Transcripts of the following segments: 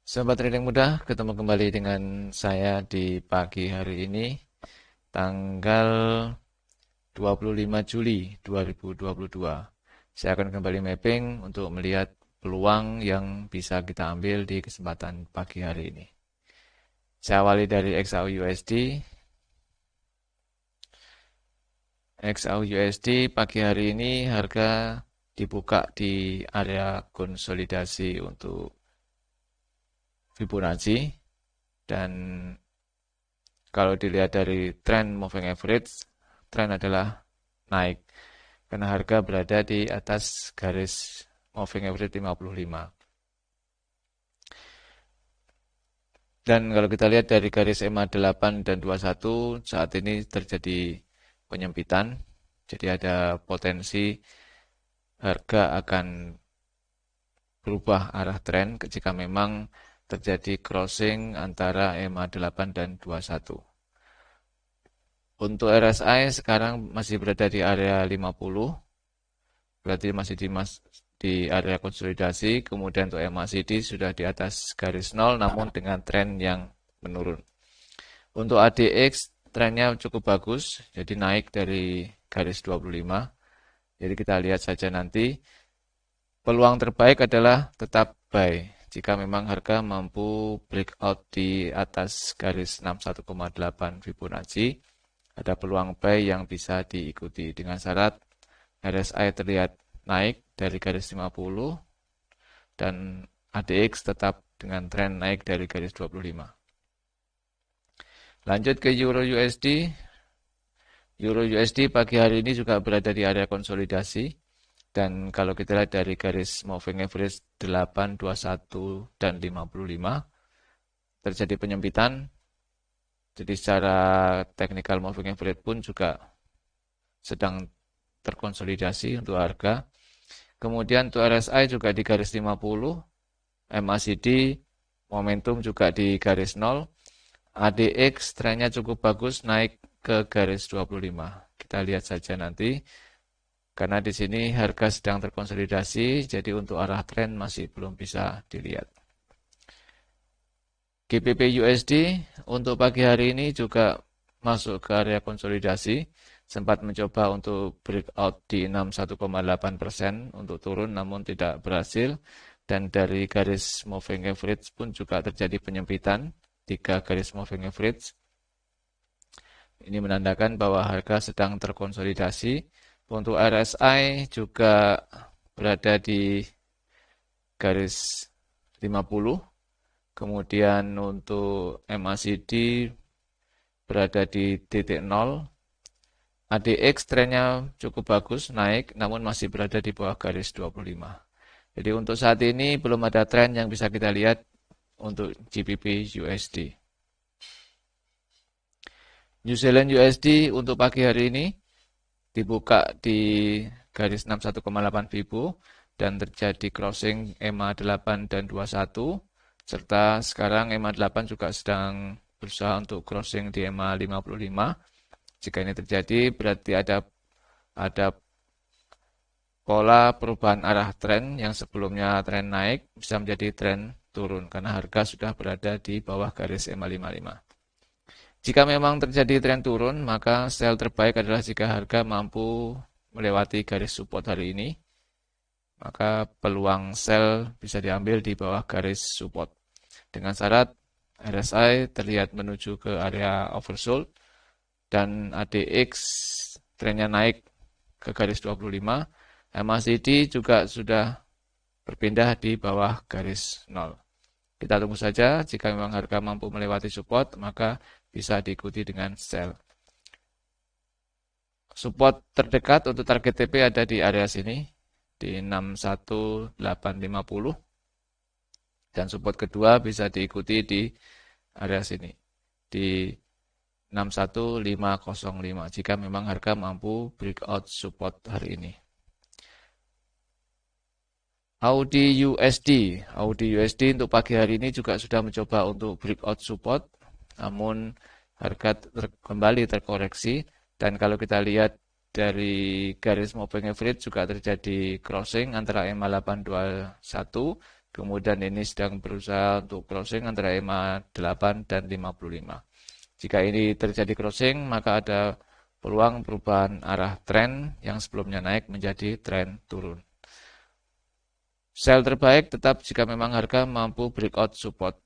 Sobat Trading Muda, ketemu kembali dengan saya di pagi hari ini, tanggal 25 Juli 2022. Saya akan kembali mapping untuk melihat peluang yang bisa kita ambil di kesempatan pagi hari ini. Saya awali dari XAU-USD. XAU-USD pagi hari ini harga dibuka di area konsolidasi untuk Fibonacci, dan kalau dilihat dari tren moving average, tren adalah naik karena harga berada di atas garis moving average 55. Dan kalau kita lihat dari garis EMA 8 dan 21, saat ini terjadi penyempitan. Jadi ada potensi harga akan berubah arah tren jika memang terjadi crossing antara EMA 8 dan 21. Untuk RSI sekarang masih berada di area 50, berarti masih di area konsolidasi. Kemudian untuk MACD sudah di atas garis 0 namun dengan tren yang menurun. Untuk ADX trennya cukup bagus, jadi naik dari garis 25. Jadi kita lihat saja nanti. Peluang terbaik adalah tetap buy jika memang harga mampu breakout di atas garis 61,8 Fibonacci. Ada peluang buy yang bisa diikuti dengan syarat RSI terlihat naik dari garis 50 dan ADX tetap dengan tren naik dari garis 25. Lanjut ke Euro USD. Euro USD pagi hari ini juga berada di area konsolidasi, dan kalau kita lihat dari garis moving average 8, 21 dan 55 terjadi penyempitan. Jadi secara technical moving average pun juga sedang terkonsolidasi untuk harga. Kemudian untuk RSI juga di garis 50, MACD momentum juga di garis 0, ADX trennya cukup bagus naik ke garis 25. Kita lihat saja nanti, karena di sini harga sedang terkonsolidasi, jadi untuk arah tren masih belum bisa dilihat. GBP USD untuk pagi hari ini juga masuk ke area konsolidasi, sempat mencoba untuk breakout di 61,8% untuk turun namun tidak berhasil, dan dari garis moving average pun juga terjadi penyempitan 3 garis moving average. Ini menandakan bahwa harga sedang terkonsolidasi. Untuk RSI juga berada di garis 50. Kemudian untuk MACD berada di titik 0. ADX trennya cukup bagus naik namun masih berada di bawah garis 25. Jadi untuk saat ini belum ada tren yang bisa kita lihat untuk GBP USD. New Zealand USD untuk pagi hari ini dibuka di garis 61,8 Fibo dan terjadi crossing EMA 8 dan 21, serta sekarang EMA 8 juga sedang berusaha untuk crossing di EMA 55. Jika ini terjadi berarti ada pola perubahan arah tren yang sebelumnya tren naik bisa menjadi tren turun karena harga sudah berada di bawah garis EMA 55. Jika memang terjadi tren turun, maka sell terbaik adalah jika harga mampu melewati garis support hari ini. Maka peluang sell bisa diambil di bawah garis support. Dengan syarat RSI terlihat menuju ke area oversold dan ADX trennya naik ke garis 25. MACD juga sudah berpindah di bawah garis 0. Kita tunggu saja, jika memang harga mampu melewati support, maka bisa diikuti dengan sell. Support terdekat untuk target TP ada di area sini, di 61850. Dan support kedua bisa diikuti di area sini, di 61505, jika memang harga mampu breakout support hari ini. Audi USD untuk pagi hari ini juga sudah mencoba untuk breakout support, namun harga kembali terkoreksi, dan kalau kita lihat dari garis moving average juga terjadi crossing antara EMA 821 Kemudian ini sedang berusaha untuk crossing antara EMA 8 dan 55. Jika ini terjadi crossing, maka ada peluang perubahan arah tren yang sebelumnya naik menjadi tren turun. Sell terbaik tetap jika memang harga mampu breakout support,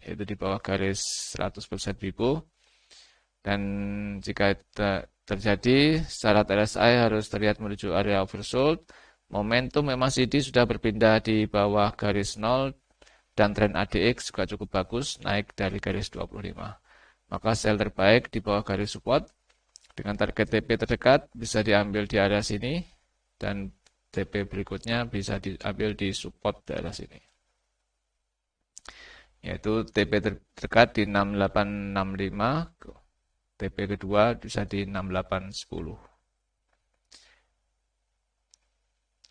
yaitu di bawah garis 100% Bipo. Dan jika terjadi, syarat RSI harus terlihat menuju area oversold. Momentum MACD sudah berpindah di bawah garis 0 dan tren ADX juga cukup bagus, naik dari garis 25. Maka sell terbaik di bawah garis support dengan target TP terdekat bisa diambil di area sini dan TP berikutnya bisa diambil di support daerah sini. Yaitu TP terdekat di 6865, TP kedua bisa di 6810.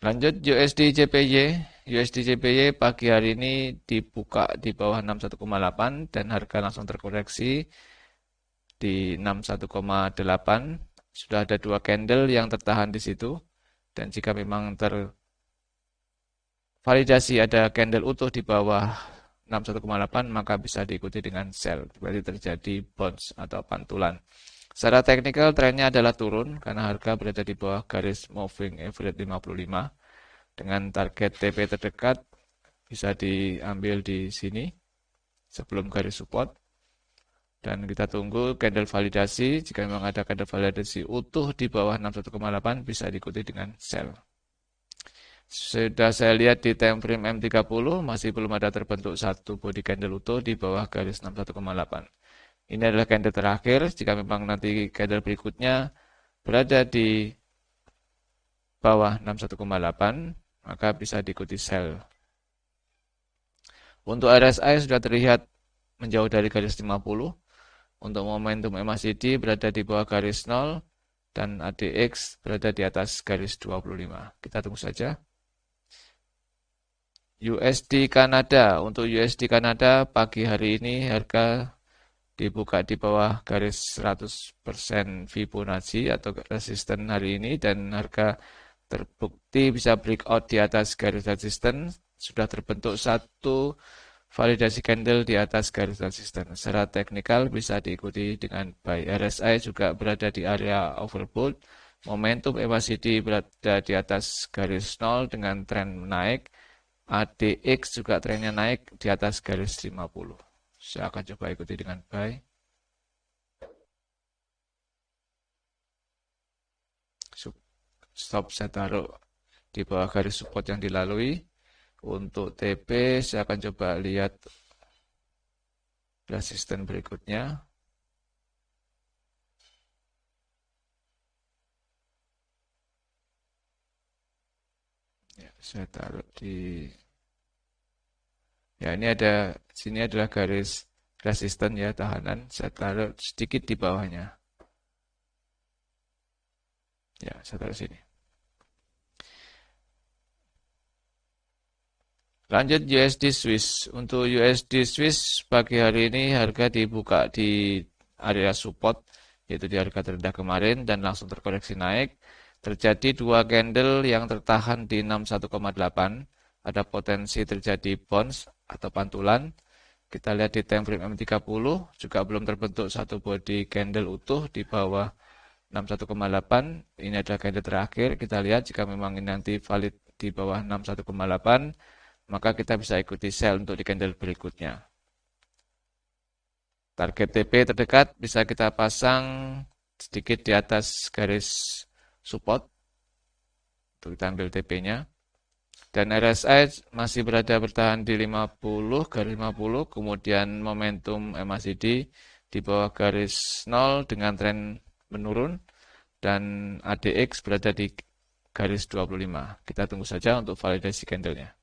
Lanjut USD JPY. USD JPY pagi hari ini dibuka di bawah 61,8 dan harga langsung terkoreksi di 61,8. Sudah ada dua candle yang tertahan di situ. Dan jika memang tervalidasi ada candle utuh di bawah 61,8, maka bisa diikuti dengan sell. Berarti terjadi bounce atau pantulan. Secara teknikal trennya adalah turun karena harga berada di bawah garis moving average 55 dengan target TP terdekat bisa diambil di sini sebelum garis support. Dan kita tunggu candle validasi. Jika memang ada candle validasi utuh di bawah 61,8 bisa diikuti dengan sell. Sudah saya lihat di time frame M30 masih belum ada terbentuk satu body candle utuh di bawah garis 61,8. Ini adalah candle terakhir. Jika memang nanti candle berikutnya berada di bawah 61,8, maka bisa diikuti sell. Untuk RSI sudah terlihat menjauh dari garis 50. Untuk momentum MACD berada di bawah garis 0 dan ADX berada di atas garis 25. Kita tunggu saja. USD Kanada. Untuk USD Kanada pagi hari ini harga dibuka di bawah garis 100% Fibonacci atau resisten hari ini dan harga terbukti bisa breakout di atas garis resisten. Sudah terbentuk satu validasi candle di atas garis resisten. Secara teknikal bisa diikuti dengan buy. RSI juga berada di area overbought. Momentum MACD berada di atas garis 0 dengan tren naik. ADX juga trennya naik di atas garis 50. Saya akan coba ikuti dengan buy. Stop saya taruh di bawah garis support yang dilalui. Untuk TP saya akan coba lihat resisten berikutnya. Ya, saya taruh di ini ada sini adalah garis resisten ya tahanan. Saya taruh sedikit di bawahnya. Ya, saya taruh sini. Lanjut USD Swiss. Untuk USD Swiss pagi hari ini harga dibuka di area support, yaitu di harga terendah kemarin dan langsung terkoreksi naik. Terjadi dua candle yang tertahan di 61,8. Ada potensi terjadi bounce atau pantulan. Kita lihat di time frame M30 juga belum terbentuk satu body candle utuh di bawah 61,8. Ini adalah candle terakhir. Kita lihat jika memang ini nanti valid di bawah 61,8, maka kita bisa ikuti sell untuk di candle berikutnya. Target TP terdekat bisa kita pasang sedikit di atas garis support. Untuk kita ambil TP-nya. Dan RSI masih bertahan di 50, garis 50. Kemudian momentum MACD di bawah garis 0 dengan tren menurun. Dan ADX berada di garis 25. Kita tunggu saja untuk validasi candlenya.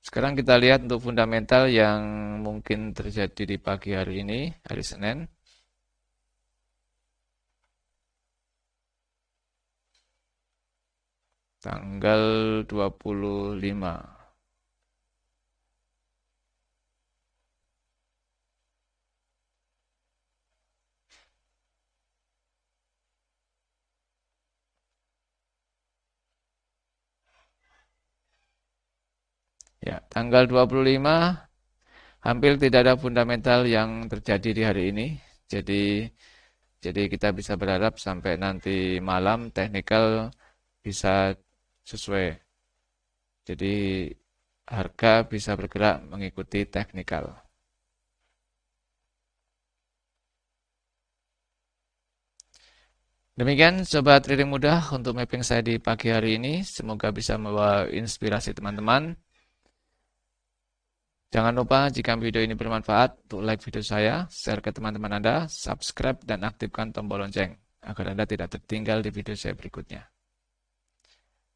Sekarang kita lihat untuk fundamental yang mungkin terjadi di pagi hari ini, hari Senin. Tanggal 25. Ya, tanggal 25 hampir tidak ada fundamental yang terjadi di hari ini. Jadi kita bisa berharap sampai nanti malam teknikal bisa sesuai. Jadi harga bisa bergerak mengikuti teknikal. Demikian Sobat Trading Mudah untuk mapping saya di pagi hari ini. Semoga bisa membawa inspirasi teman-teman. Jangan lupa jika video ini bermanfaat, untuk like video saya, share ke teman-teman Anda, subscribe dan aktifkan tombol lonceng agar Anda tidak tertinggal di video saya berikutnya.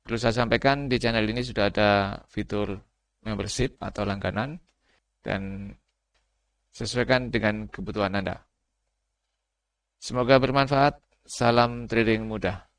Perlu saya sampaikan di channel ini sudah ada fitur membership atau langganan dan sesuaikan dengan kebutuhan Anda. Semoga bermanfaat. Salam trading mudah.